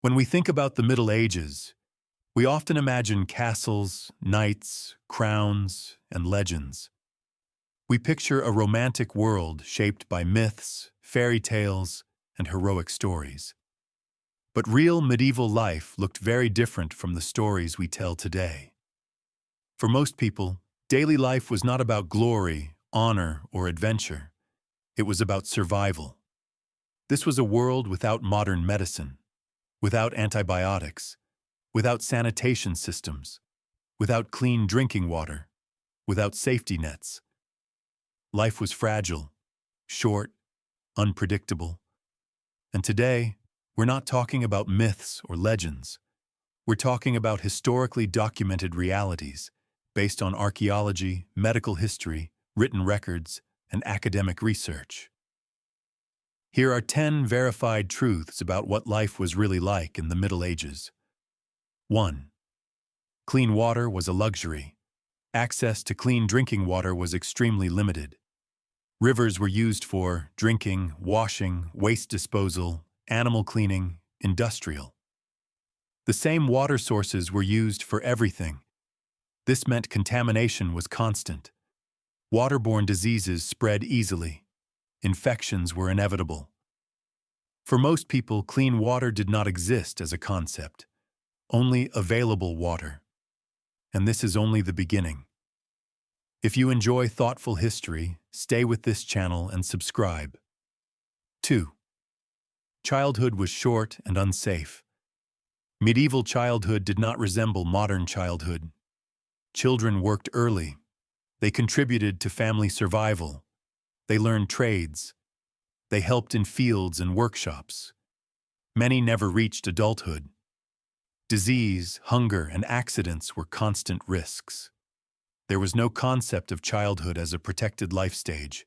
When we think about the Middle Ages, we often imagine castles, knights, crowns, and legends. We picture a romantic world shaped by myths, fairy tales, and heroic stories. But real medieval life looked very different from the stories we tell today. For most people, daily life was not about glory, honor, or adventure. It was about survival. This was a world without modern medicine, without antibiotics, without sanitation systems, without clean drinking water, without safety nets. Life was fragile, short, unpredictable. And today, we're not talking about myths or legends. We're talking about historically documented realities based on archaeology, medical history, written records, and academic research. Here are 10 verified truths about what life was really like in the Middle Ages. 1. Clean water was a luxury. Access to clean drinking water was extremely limited. Rivers were used for drinking, washing, waste disposal, animal cleaning, industrial. The same water sources were used for everything. This meant contamination was constant. Waterborne diseases spread easily. Infections were inevitable. For most people, clean water did not exist as a concept, only available water. And this is only the beginning. If you enjoy thoughtful history, stay with this channel and subscribe. 2. Childhood was short and unsafe. Medieval childhood did not resemble modern childhood. Children worked early. They contributed to family survival. They learned trades. They helped in fields and workshops. Many never reached adulthood. Disease, hunger, and accidents were constant risks. There was no concept of childhood as a protected life stage.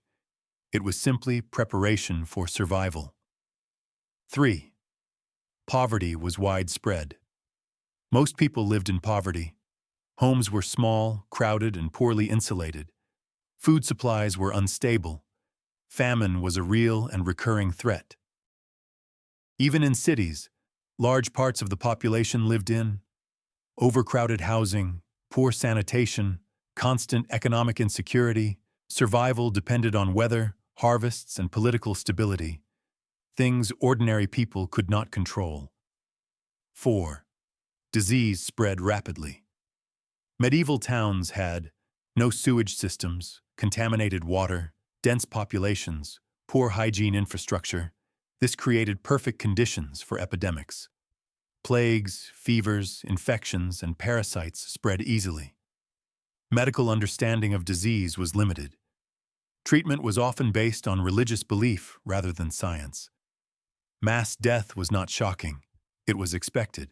It was simply preparation for survival. 3. Poverty was widespread. Most people lived in poverty. Homes were small, crowded, and poorly insulated. Food supplies were unstable. Famine was a real and recurring threat. Even in cities, large parts of the population lived in overcrowded housing, poor sanitation, constant economic insecurity. Survival depended on weather, harvests, and political stability, things ordinary people could not control. 4. Disease spread rapidly. Medieval towns had no sewage systems, contaminated water, dense populations, poor hygiene infrastructure. This created perfect conditions for epidemics. Plagues, fevers, infections, and parasites spread easily. Medical understanding of disease was limited. Treatment was often based on religious belief rather than science. Mass death was not shocking. It was expected.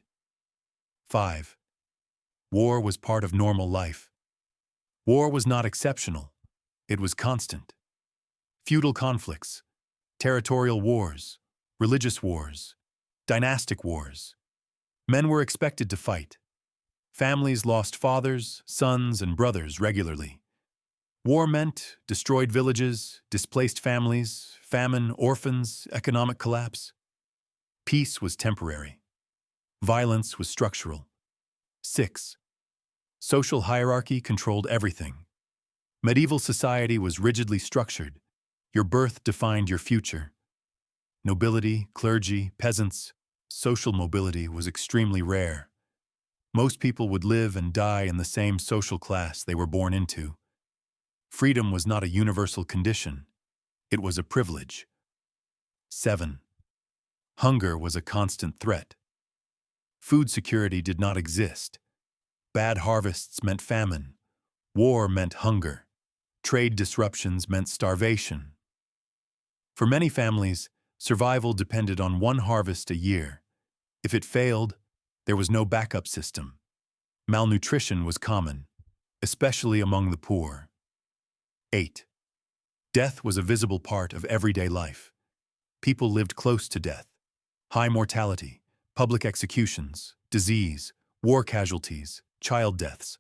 5. War was part of normal life. War was not exceptional. It was constant. Feudal conflicts, territorial wars, religious wars, dynastic wars. Men were expected to fight. Families lost fathers, sons, and brothers regularly. War meant destroyed villages, displaced families, famine, orphans, economic collapse. Peace was temporary. Violence was structural. 6. Social hierarchy controlled everything. Medieval society was rigidly structured. Your birth defined your future. Nobility, clergy, peasants, social mobility was extremely rare. Most people would live and die in the same social class they were born into. Freedom was not a universal condition. It was a privilege. 7. Hunger was a constant threat. Food security did not exist. Bad harvests meant famine. War meant hunger. Trade disruptions meant starvation. For many families, survival depended on one harvest a year. If it failed, there was no backup system. Malnutrition was common, especially among the poor. 8. Death was a visible part of everyday life. People lived close to death. High mortality, public executions, disease, war casualties, child deaths.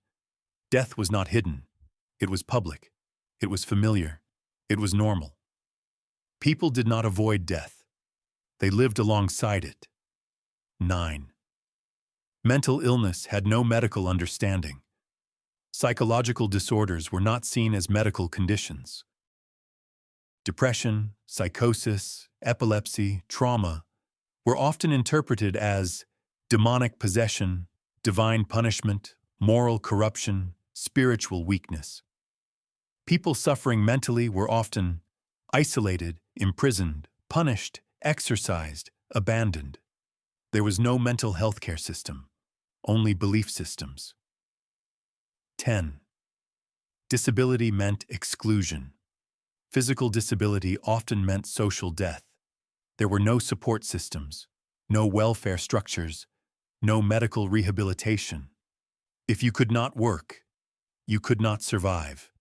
Death was not hidden. It was public. It was familiar. It was normal. People did not avoid death. They lived alongside it. 9. Mental illness had no medical understanding. Psychological disorders were not seen as medical conditions. Depression, psychosis, epilepsy, trauma were often interpreted as demonic possession, divine punishment, moral corruption, spiritual weakness. People suffering mentally were often isolated, imprisoned, punished, exorcised, abandoned. There was no mental health care system, only belief systems. 10. Disability meant exclusion. Physical disability often meant social death. There were no support systems, no welfare structures, no medical rehabilitation. If you could not work, you could not survive.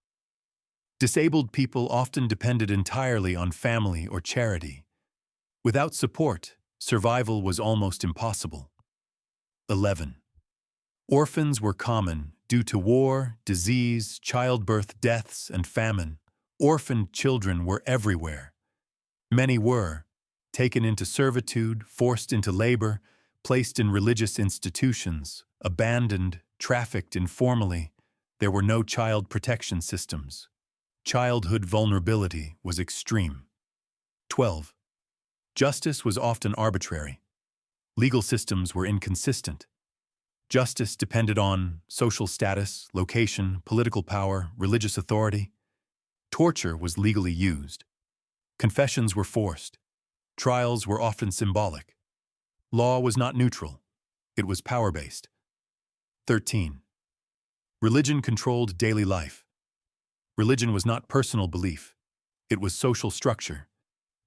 Disabled people often depended entirely on family or charity. Without support, survival was almost impossible. 11. Orphans were common due to war, disease, childbirth deaths, and famine. Orphaned children were everywhere. Many were taken into servitude, forced into labor, placed in religious institutions, abandoned, trafficked informally. There were no child protection systems. Childhood vulnerability was extreme. 12. Justice was often arbitrary. Legal systems were inconsistent. Justice depended on social status, location, political power, religious authority. Torture was legally used. Confessions were forced. Trials were often symbolic. Law was not neutral. It was power-based. 13. Religion controlled daily life. Religion was not personal belief. It was social structure.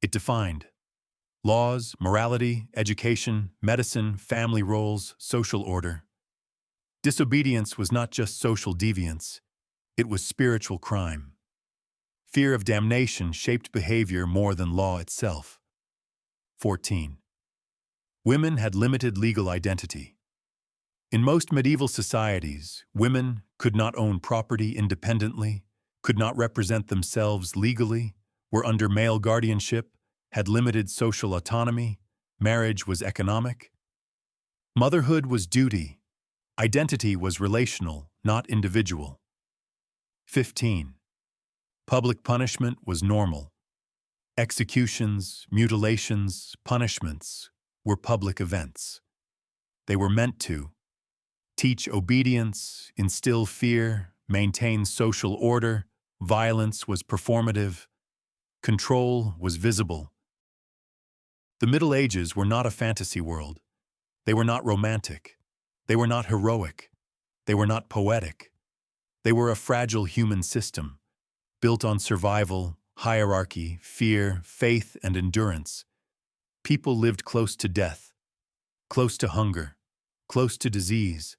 It defined laws, morality, education, medicine, family roles, social order. Disobedience was not just social deviance. It was spiritual crime. Fear of damnation shaped behavior more than law itself. 14. Women had limited legal identity. In most medieval societies, women could not own property independently, could not represent themselves legally, were under male guardianship, had limited social autonomy, marriage was economic. Motherhood was duty. Identity was relational, not individual. 15. Public punishment was normal. Executions, mutilations, punishments were public events. They were meant to teach obedience, instill fear, maintain social order. Violence was performative. Control was visible. The Middle Ages were not a fantasy world. They were not romantic. They were not heroic. They were not poetic. They were a fragile human system, built on survival, hierarchy, fear, faith, and endurance. People lived close to death, close to hunger, close to disease,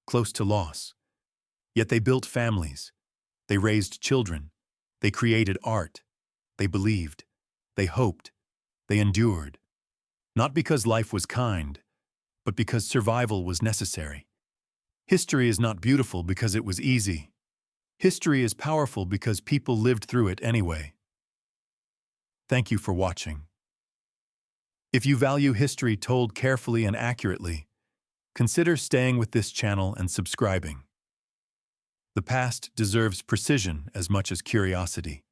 close to loss. Yet they built families. They raised children. They created art. They believed. They hoped. They endured. Not because life was kind, but because survival was necessary. History is not beautiful because it was easy. History is powerful because people lived through it anyway. Thank you for watching. If you value history told carefully and accurately, consider staying with this channel and subscribing. The past deserves precision as much as curiosity.